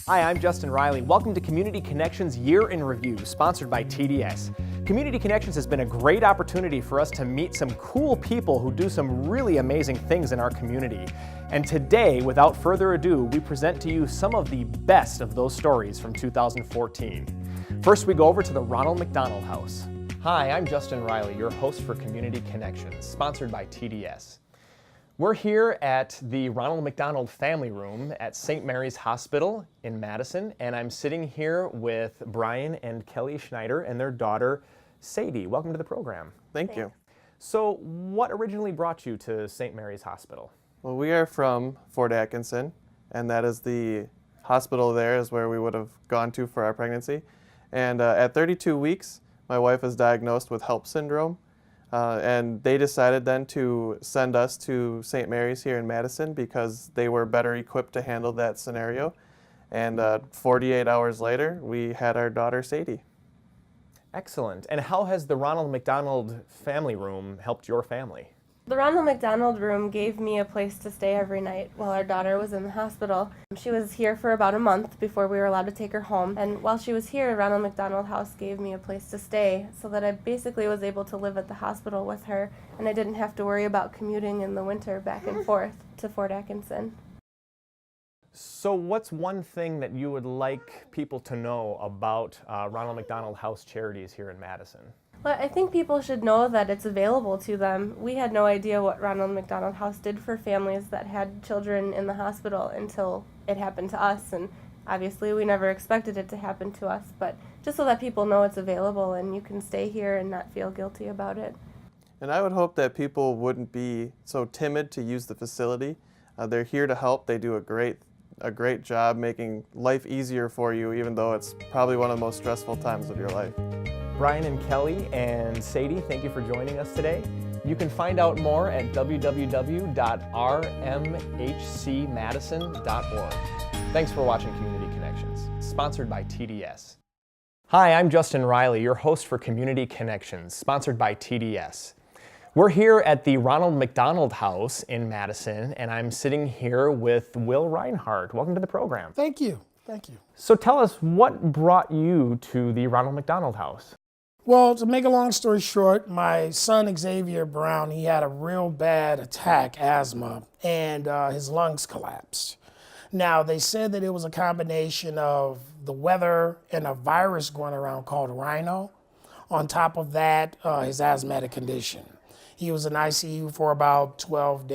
Hi, I'm Justin Riley. Welcome to Community Connections Year in Review, sponsored by TDS. Community Connections has been a great opportunity for us to meet some cool people who do some really amazing things in our community. And today, without further ado, we present to you some of the best of those stories from 2014. First, we go over to the Ronald McDonald House. Hi, I'm Justin Riley, your host for Community Connections, sponsored by TDS. We're here at the Ronald McDonald Family Room at St. Mary's Hospital in Madison, and I'm sitting here with Brian and Kelly Schneider and their daughter, Sadie. Welcome to the program. Thank you. So, what originally brought you to St. Mary's Hospital? Well, we are from Fort Atkinson, and that is the hospital there is where we would have gone to for our pregnancy. And at 32 weeks, my wife was diagnosed with HELLP syndrome. And they decided then to send us to St. Mary's here in Madison because they were better equipped to handle that scenario. And 48 hours later, we had our daughter Sadie. Excellent. And how has the Ronald McDonald Family Room helped your family? The Ronald McDonald room gave me a place to stay every night while our daughter was in the hospital. She was here for about a month before we were allowed to take her home. And while she was here, Ronald McDonald House gave me a place to stay so that I basically was able to live at the hospital with her, and I didn't have to worry about commuting in the winter back and forth to Fort Atkinson. So what's one thing that you would like people to know about Ronald McDonald House Charities here in Madison? Well, I think people should know that it's available to them. We had no idea what Ronald McDonald House did for families that had children in the hospital until it happened to us, and obviously we never expected it to happen to us, but just so that people know it's available and you can stay here and not feel guilty about it. And I would hope that people wouldn't be so timid to use the facility. They're here to help. They do a great job making life easier for you, even though it's probably one of the most stressful times of your life. Brian and Kelly and Sadie, thank you for joining us today. You can find out more at www.rmhcmadison.org. Thanks for watching Community Connections, sponsored by TDS. Hi, I'm Justin Riley, your host for Community Connections, sponsored by TDS. We're here at the Ronald McDonald House in Madison, and I'm sitting here with Will Reinhardt. Welcome to the program. Thank you. Thank you. So tell us, what brought you to the Ronald McDonald House? Well, to make a long story short, my son Xavier Brown, he had a real bad attack, asthma, and his lungs collapsed. Now, they said that it was a combination of the weather and a virus going around called rhino. On top of that, his asthmatic condition. He was in ICU for about 12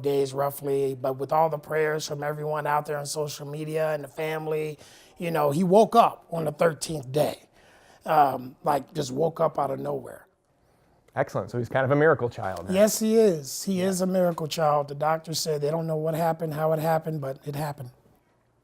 days roughly, but with all the prayers from everyone out there on social media and the family, you know, he woke up on the 13th day. Just woke up out of nowhere. Excellent. So he's kind of a miracle child. Yes, he is. He is a miracle child. The doctor said they don't know what happened, how it happened, but it happened.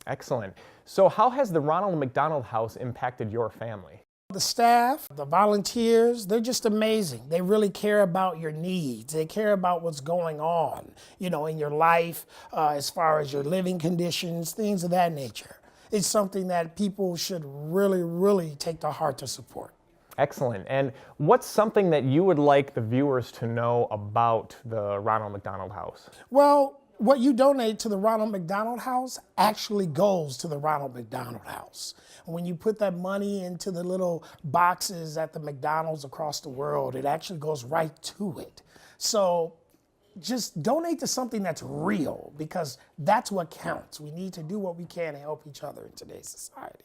Excellent. So how has the Ronald McDonald House impacted your family? The staff, the volunteers, they're just amazing. They really care about your needs. They care about what's going on, you know, in your life, as far as your living conditions, things of that nature. It's something that people should really, really take to heart to support. Excellent. And what's something that you would like the viewers to know about the Ronald McDonald House? Well, what you donate to the Ronald McDonald House actually goes to the Ronald McDonald House. When you put that money into the little boxes at the McDonald's across the world, it actually goes right to it. So just donate to something that's real, because that's what counts. We need to do what we can to help each other in today's society.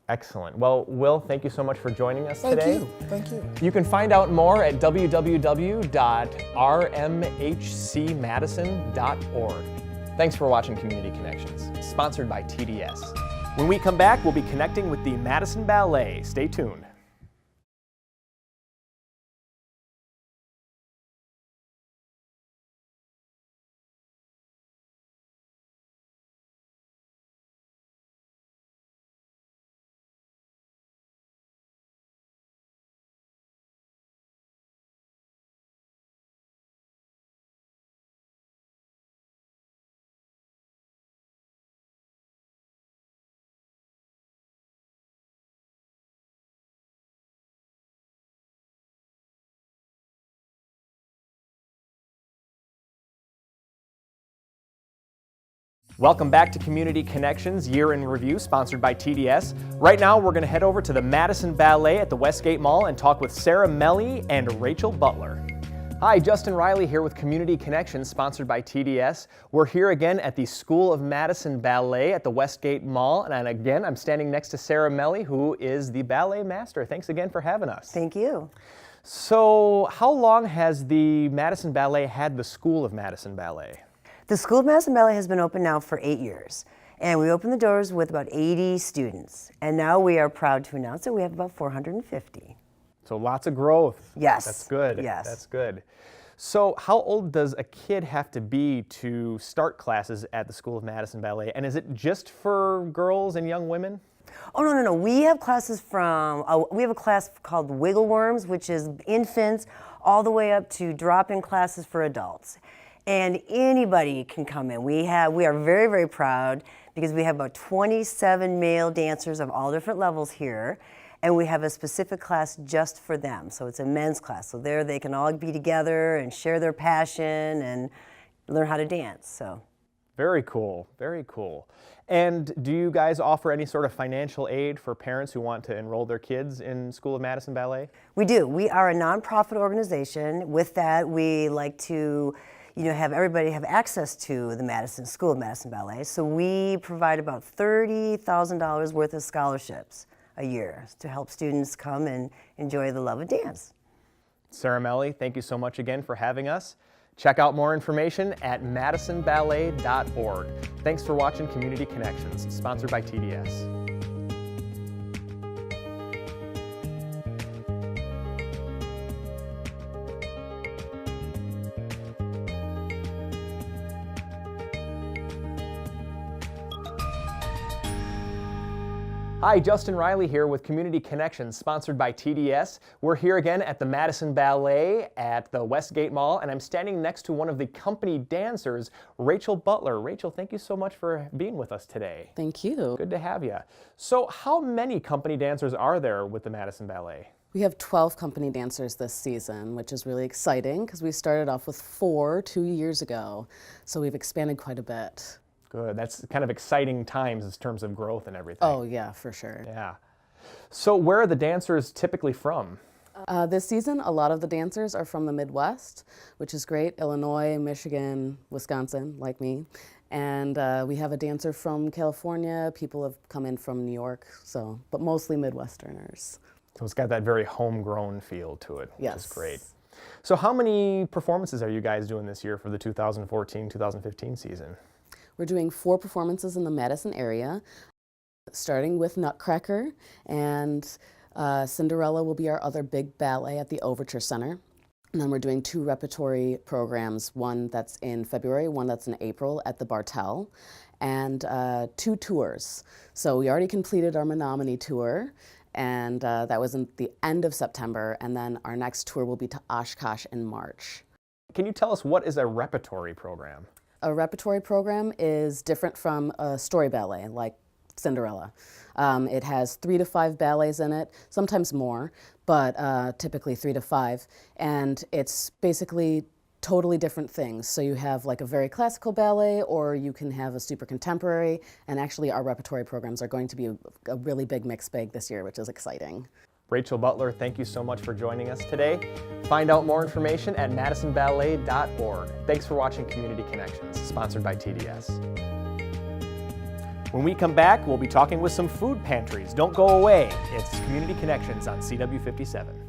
Excellent. Well, Will, thank you so much for joining us today. Thank you. You can find out more at www.rmhcmadison.org. Thanks for watching Community Connections, sponsored by TDS. When we come back, we'll be connecting with the Madison Ballet. Stay tuned. Welcome back to Community Connections Year in Review, sponsored by TDS. Right now, we're going to head over to the Madison Ballet at the Westgate Mall and talk with Sarah Melly and Rachel Butler. Hi, Justin Riley here with Community Connections, sponsored by TDS. We're here again at the School of Madison Ballet at the Westgate Mall, and again, I'm standing next to Sarah Melly, who is the ballet master. Thanks again for having us. Thank you. So, how long has the Madison Ballet had the School of Madison Ballet? The School of Madison Ballet has been open now for 8 years, and we opened the doors with about 80 students, and now we are proud to announce that we have about 450. So lots of growth. Yes. That's good. Yes. That's good. So how old does a kid have to be to start classes at the School of Madison Ballet? And is it just for girls and young women? Oh, no. We have classes we have a class called Wiggle Worms, which is infants, all the way up to drop-in classes for adults. And anybody can come in. We are very, very proud because we have about 27 male dancers of all different levels here. And we have a specific class just for them. So it's a men's class. So there they can all be together and share their passion and learn how to dance. So very cool, very cool. And do you guys offer any sort of financial aid for parents who want to enroll their kids in School of Madison Ballet? We do. We are a nonprofit organization. With that, we like to have everybody have access to the Madison School of Madison Ballet. So we provide about $30,000 worth of scholarships a year to help students come and enjoy the love of dance. Sarah Melly, thank you so much again for having us. Check out more information at madisonballet.org. Thanks for watching Community Connections, sponsored by TDS. Hi, Justin Riley here with Community Connections, sponsored by TDS. We're here again at the Madison Ballet at the Westgate Mall, and I'm standing next to one of the company dancers, Rachel Butler. Rachel, thank you so much for being with us today. Thank you. Good to have you. So how many company dancers are there with the Madison Ballet? We have 12 company dancers this season, which is really exciting because we started off with 4 2 years ago, so we've expanded quite a bit. Good. That's kind of exciting times in terms of growth and everything. Oh, yeah, for sure. Yeah. So where are the dancers typically from? This season, a lot of the dancers are from the Midwest, which is great. Illinois, Michigan, Wisconsin, like me. And we have a dancer from California. People have come in from New York, but mostly Midwesterners. So it's got that very homegrown feel to it, which Yes. is great. So how many performances are you guys doing this year for the 2014-2015 season? We're doing 4 performances in the Madison area, starting with Nutcracker, and Cinderella will be our other big ballet at the Overture Center. And then we're doing 2 repertory programs, one that's in February, one that's in April at the Bartell, and 2 tours. So we already completed our Menominee tour, and that was in the end of September, and then our next tour will be to Oshkosh in March. Can you tell us what is a repertory program? A repertory program is different from a story ballet like Cinderella. It has 3 to 5 ballets in it, sometimes more, but typically 3 to 5. And it's basically totally different things. So you have like a very classical ballet, or you can have a super contemporary. And actually our repertory programs are going to be a really big mixed bag this year, which is exciting. Rachel Butler, thank you so much for joining us today. Find out more information at madisonballet.org. Thanks for watching Community Connections, sponsored by TDS. When we come back, we'll be talking with some food pantries. Don't go away. It's Community Connections on CW57.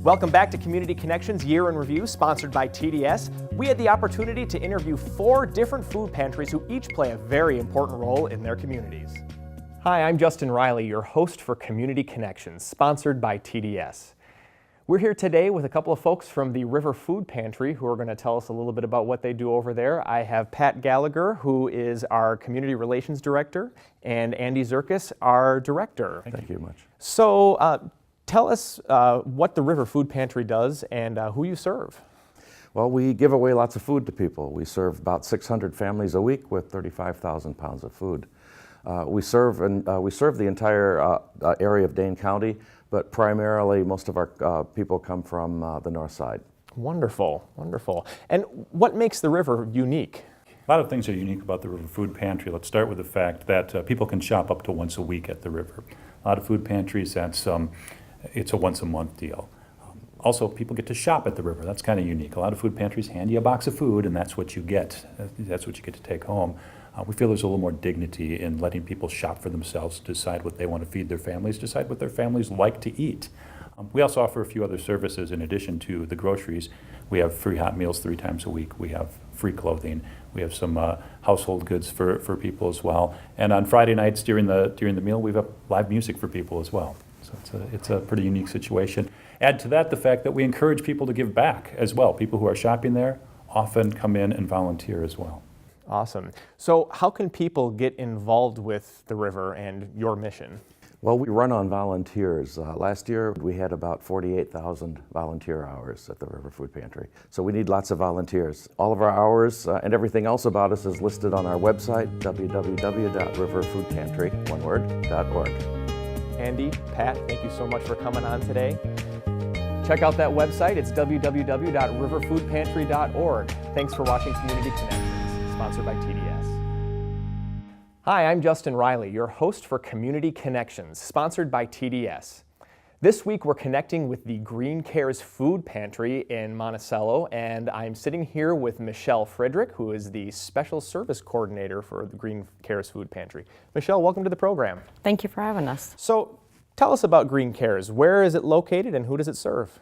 Welcome back to Community Connections Year in Review, sponsored by TDS. We had the opportunity to interview 4 different food pantries who each play a very important role in their communities. Hi, I'm Justin Riley, your host for Community Connections, sponsored by TDS. We're here today with a couple of folks from the River Food Pantry who are going to tell us a little bit about what they do over there. I have Pat Gallagher, who is our Community Relations Director, and Andy Zirkis, our Director. Thank you much. So tell us what the River Food Pantry does and who you serve. Well, we give away lots of food to people. We serve about 600 families a week with 35,000 pounds of food. We serve the entire area of Dane County, but primarily most of our people come from the north side. Wonderful, wonderful. And what makes the river unique? A lot of things are unique about the River Food Pantry. Let's start with the fact that people can shop up to once a week at the river. A lot of food pantries, it's a once a month deal. Also, people get to shop at the river. That's kind of unique. A lot of food pantries hand you a box of food, and that's what you get. That's what you get to take home. We feel there's a little more dignity in letting people shop for themselves, decide what they want to feed their families, decide what their families like to eat. We also offer a few other services in addition to the groceries. We have free hot meals 3 times a week. We have free clothing. We have some household goods for people as well. And on Friday nights during the meal, we have live music for people as well. So it's a pretty unique situation. Add to that the fact that we encourage people to give back as well. People who are shopping there often come in and volunteer as well. Awesome. So how can people get involved with the river and your mission? Well, we run on volunteers. Last year we had about 48,000 volunteer hours at the River Food Pantry. So we need lots of volunteers. All of our hours and everything else about us is listed on our website, www.riverfoodpantry.org. Andy, Pat, thank you so much for coming on today. Check out that website. It's www.riverfoodpantry.org. Thanks for watching Community Connections, sponsored by TDS. Hi, I'm Justin Riley, your host for Community Connections, sponsored by TDS. This week we're connecting with the Green Cares Food Pantry in Monticello, and I'm sitting here with Michelle Frederick, who is the Special Service Coordinator for the Green Cares Food Pantry. Michelle, welcome to the program. Thank you for having us. So tell us about Green Cares. Where is it located and who does it serve?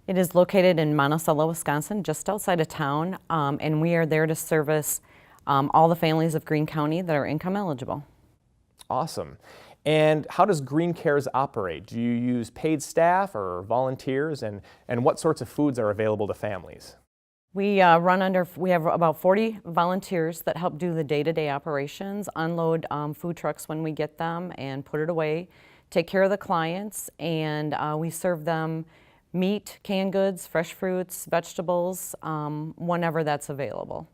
It is located in Monticello, Wisconsin, just outside of town, and we are there to service all the families of Greene County that are income eligible. Awesome. And how does Green Cares operate? Do you use paid staff or volunteers, and what sorts of foods are available to families? We have about 40 volunteers that help do the day-to-day operations, unload food trucks when we get them and put it away, take care of the clients, and we serve them meat, canned goods, fresh fruits, vegetables, whenever that's available.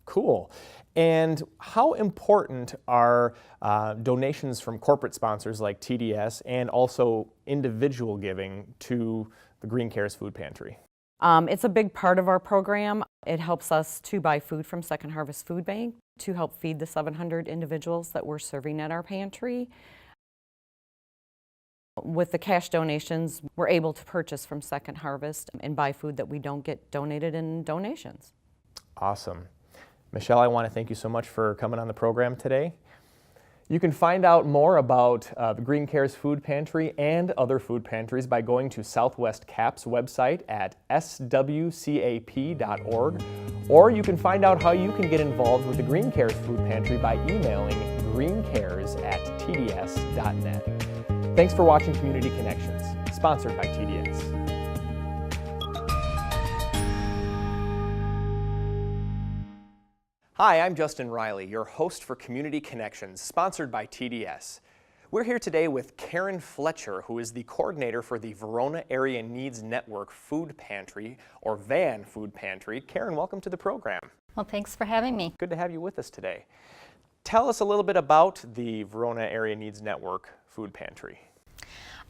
Cool. And how important are donations from corporate sponsors like TDS and also individual giving to the Green Cares Food Pantry? It's a big part of our program. It helps us to buy food from Second Harvest Food Bank to help feed the 700 individuals that we're serving at our pantry. With the cash donations, we're able to purchase from Second Harvest and buy food that we don't get donated in donations. Awesome. Michelle, I want to thank you so much for coming on the program today. You can find out more about the Green Cares Food Pantry and other food pantries by going to Southwest CAP's website at swcap.org, or you can find out how you can get involved with the Green Cares Food Pantry by emailing greencares@tds.net. Thanks for watching Community Connections, sponsored by TDS. Hi, I'm Justin Riley, your host for Community Connections, sponsored by TDS. We're here today with Karen Fletcher, who is the coordinator for the Verona Area Needs Network Food Pantry, or VANN Food Pantry. Karen, welcome to the program. Well, thanks for having me. Good to have you with us today. Tell us a little bit about the Verona Area Needs Network Food Pantry.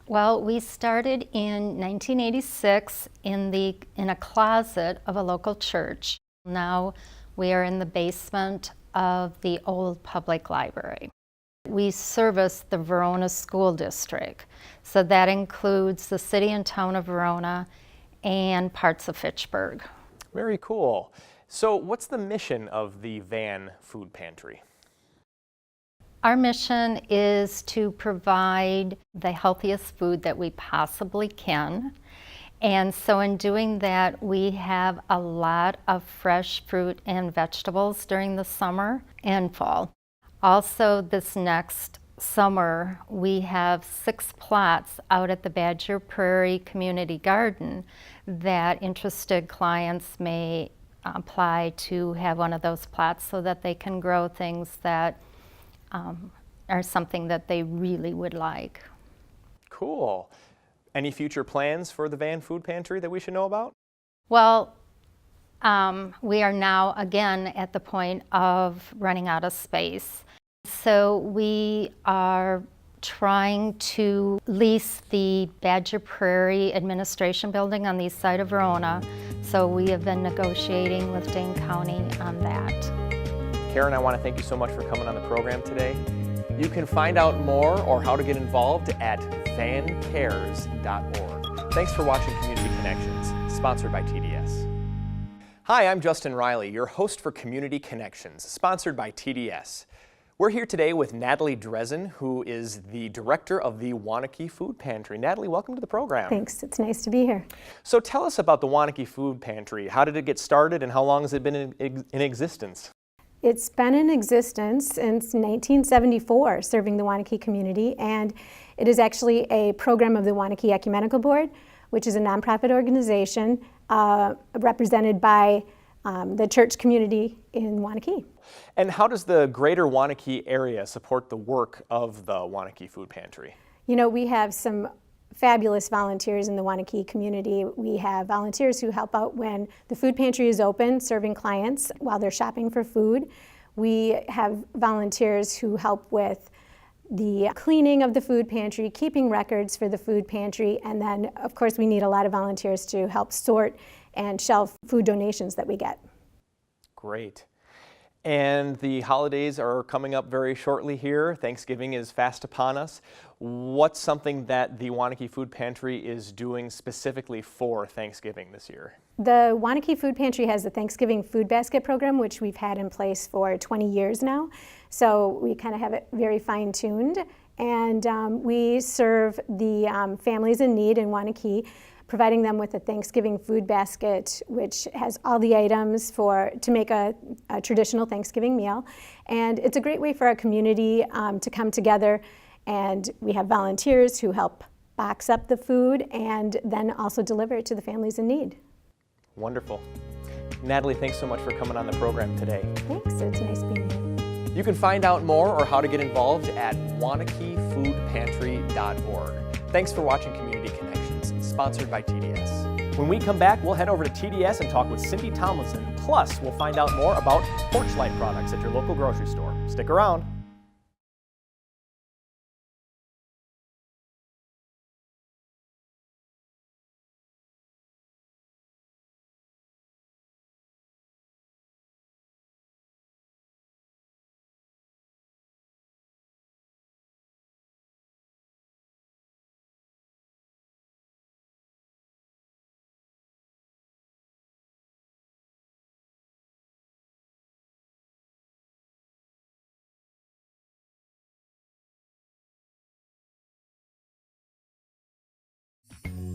Well, we started in 1986 in a closet of a local church. Now we are in the basement of the old public library. We service the Verona School District, so that includes the city and town of Verona and parts of Fitchburg. Very cool. So what's the mission of the VANN Food Pantry? Our mission is to provide the healthiest food that we possibly can. And so in doing that, we have a lot of fresh fruit and vegetables during the summer and fall. Also, this next summer, we have 6 plots out at the Badger Prairie Community Garden that interested clients may apply to have one of those plots so that they can grow things that are something that they really would like. Cool. Any future plans for the VANN Food Pantry that we should know about? Well, we are now again at the point of running out of space. So we are trying to lease the Badger Prairie Administration Building on the east side of Verona. So we have been negotiating with Dane County on that. Karen, I want to thank you so much for coming on the program today. You can find out more or how to get involved at vancares.org. Thanks for watching Community Connections, sponsored by TDS. Hi, I'm Justin Riley, your host for Community Connections, sponsored by TDS. We're here today with Natalie Drezen, who is the director of the Waunakee Food Pantry. Natalie, welcome to the program. Thanks, it's nice to be here. So tell us about the Waunakee Food Pantry. How did it get started and how long has it been in existence? It's been in existence since 1974, serving the Waunakee community, and it is actually a program of the Waunakee Ecumenical Board, which is a nonprofit organization represented by the church community in Waunakee. And how does the greater Waunakee area support the work of the Waunakee Food Pantry? You know, we have some fabulous volunteers in the Waunakee community. We have volunteers who help out when the food pantry is open, serving clients while they're shopping for food. We have volunteers who help with the cleaning of the food pantry, keeping records for the food pantry, and then, of course, we need a lot of volunteers to help sort and shelf food donations that we get. Great. And the holidays are coming up very shortly here. Thanksgiving is fast upon us. What's something that the Waunakee Food Pantry is doing specifically for Thanksgiving this year? The Waunakee Food Pantry has the Thanksgiving Food Basket program, which we've had in place for 20 years now. So we kind of have it very fine-tuned. And we serve the families in need in Waunakee, providing them with a Thanksgiving food basket, which has all the items to make a traditional Thanksgiving meal. And it's a great way for our community to come together, and we have volunteers who help box up the food and then also deliver it to the families in need. Wonderful. Natalie, thanks so much for coming on the program today. Thanks, it's nice being here. You can find out more or how to get involved at WaunakeeFoodPantry.org. Thanks for watching Community Connections, sponsored by TDS. When we come back, we'll head over to TDS and talk with Cindy Tomlinson. Plus, we'll find out more about Porchlight Products at your local grocery store. Stick around.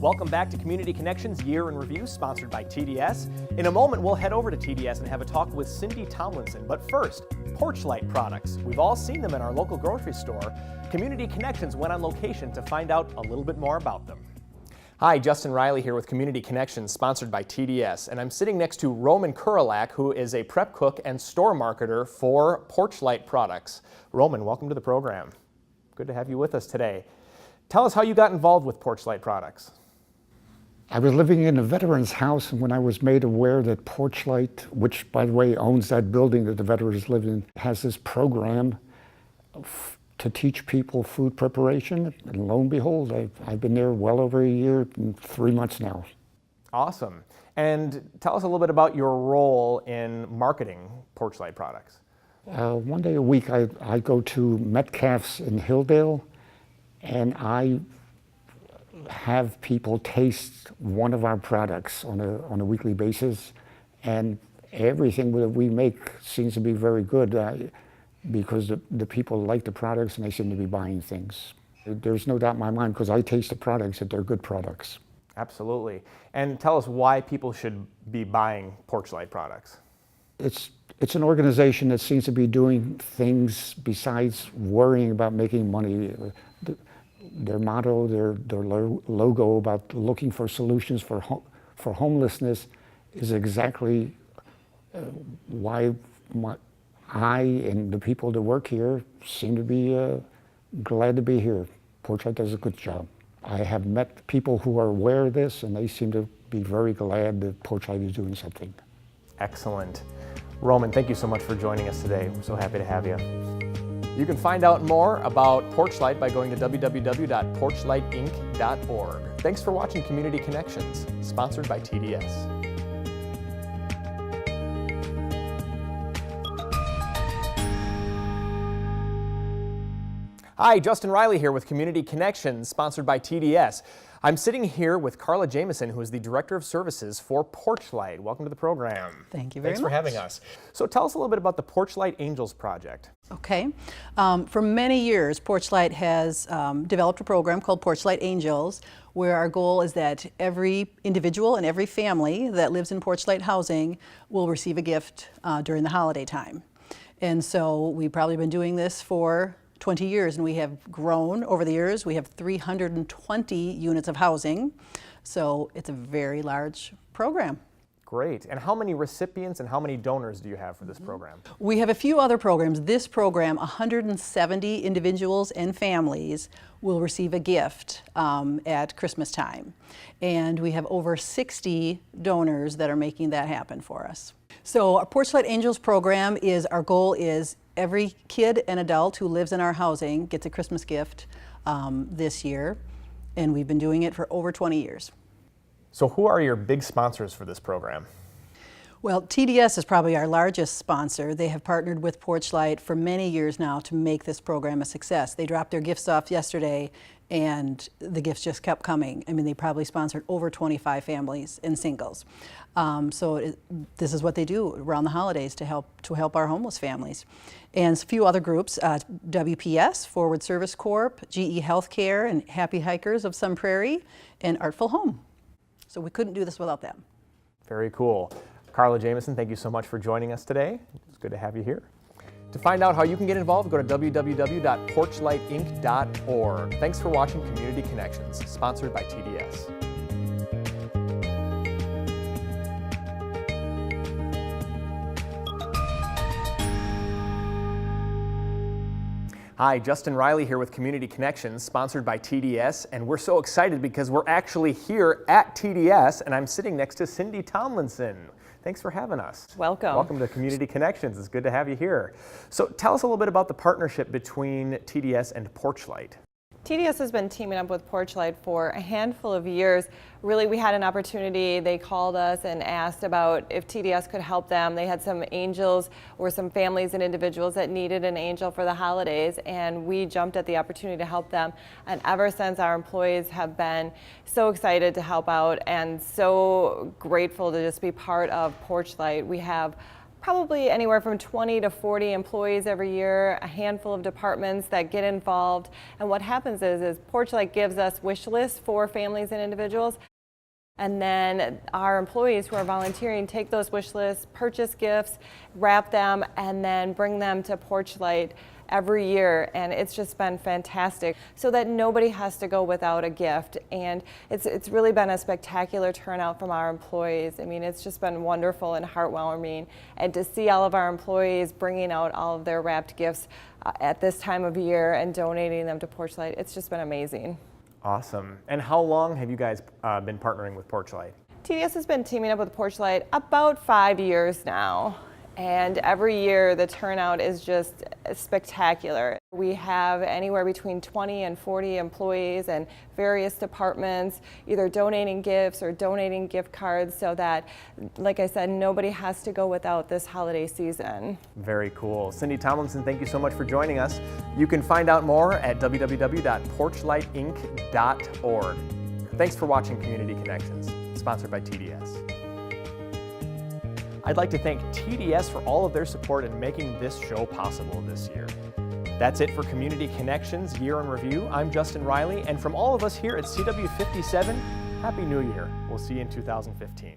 Welcome back to Community Connections Year in Review, sponsored by TDS. In a moment, we'll head over to TDS and have a talk with Cindy Tomlinson. But first, Porchlight Products. We've all seen them in our local grocery store. Community Connections went on location to find out a little bit more about them. Hi, Justin Riley here with Community Connections, sponsored by TDS. And I'm sitting next to Roman Kuralak, who is a prep cook and store marketer for Porchlight Products. Roman, welcome to the program. Good to have you with us today. Tell us how you got involved with Porchlight Products. I was living in a veteran's house, and when I was made aware that Porchlight, which by the way owns that building that the veterans live in, has this program to teach people food preparation, and lo and behold, I've been there well over a year and 3 months now. Awesome. And tell us a little bit about your role in marketing Porchlight Products. One day a week I go to Metcalf's in Hilldale, and I have people taste one of our products on a weekly basis, and everything that we make seems to be very good because the people like the products and they seem to be buying things. There's no doubt in my mind, because I taste the products, that they're good products. Absolutely. And tell us why people should be buying Porchlight products. It's It's an organization that seems to be doing things besides worrying about making money. Their motto, their logo about looking for solutions for homelessness is exactly why I and the people that work here seem to be glad to be here. Porchlight does a good job. I have met people who are aware of this, and they seem to be very glad that Porchlight is doing something. Excellent. Roman, thank you so much for joining us today. We're so happy to have you. You can find out more about Porchlight by going to www.porchlightinc.org. Thanks for watching Community Connections, sponsored by TDS. Hi, Justin Riley here with Community Connections, sponsored by TDS. I'm sitting here with Carla Jameson, who is the Director of Services for Porchlight. Welcome to the program. Thank you very much. Thanks for having us. So tell us a little bit about the Porchlight Angels project. Okay. For many years, Porchlight has developed a program called Porchlight Angels, where our goal is that every individual and every family that lives in Porchlight housing will receive a gift during the holiday time. And so we've probably been doing this for 20 years, and we have grown over the years. We have 320 units of housing, so it's a very large program. Great. And how many recipients and how many donors do you have for this program? We have a few other programs. This program, 170 individuals and families will receive a gift at Christmas time. And we have over 60 donors that are making that happen for us. So our Porchlight Angels program is, our goal is every kid and adult who lives in our housing gets a Christmas gift this year, and we've been doing it for over 20 years. So who are your big sponsors for this program? Well, TDS is probably our largest sponsor. They have partnered with Porchlight for many years now to make this program a success. They dropped their gifts off yesterday, and the gifts just kept coming. I mean, they probably sponsored over 25 families and singles. This is what they do around the holidays to help our homeless families. And a few other groups, WPS, Forward Service Corp, GE Healthcare, and Happy Hikers of Sun Prairie, and Artful Home. So we couldn't do this without them. Very cool. Carla Jameson, thank you so much for joining us today. It's good to have you here. To find out how you can get involved, go to www.porchlightinc.org. Thanks for watching Community Connections, sponsored by TDS. Hi, Justin Riley here with Community Connections, sponsored by TDS, and we're so excited because we're actually here at TDS, and I'm sitting next to Cindy Tomlinson. Thanks for having us. Welcome. Welcome to Community Connections. It's good to have you here. So tell us a little bit about the partnership between TDS and Porchlight. TDS has been teaming up with Porchlight for a handful of years. Really, we had an opportunity. They called us and asked about if TDS could help them. They had some angels or some families and individuals that needed an angel for the holidays, and we jumped at the opportunity to help them. And ever since, our employees have been so excited to help out and so grateful to just be part of Porchlight. We have probably anywhere from 20 to 40 employees every year, a handful of departments that get involved. And what happens is Porchlight gives us wish lists for families and individuals. And then our employees who are volunteering take those wish lists, purchase gifts, wrap them, and then bring them to Porchlight every year, and it's just been fantastic so that nobody has to go without a gift. And it's really been a spectacular turnout from our employees. I mean, it's just been wonderful and heartwarming, and to see all of our employees bringing out all of their wrapped gifts at this time of year and donating them to Porchlight, it's just been amazing. Awesome. And how long have you guys been partnering with Porchlight? TDS has been teaming up with Porchlight about 5 years now. And every year the turnout is just spectacular. We have anywhere between 20 and 40 employees and various departments either donating gifts or donating gift cards so that, like I said, nobody has to go without this holiday season. Very cool. Cindy Tomlinson, thank you so much for joining us. You can find out more at www.porchlightinc.org. Thanks for watching Community Connections, sponsored by TDS. I'd like to thank TDS for all of their support in making this show possible this year. That's it for Community Connections Year in Review. I'm Justin Riley, and from all of us here at CW57, Happy New Year. We'll see you in 2015.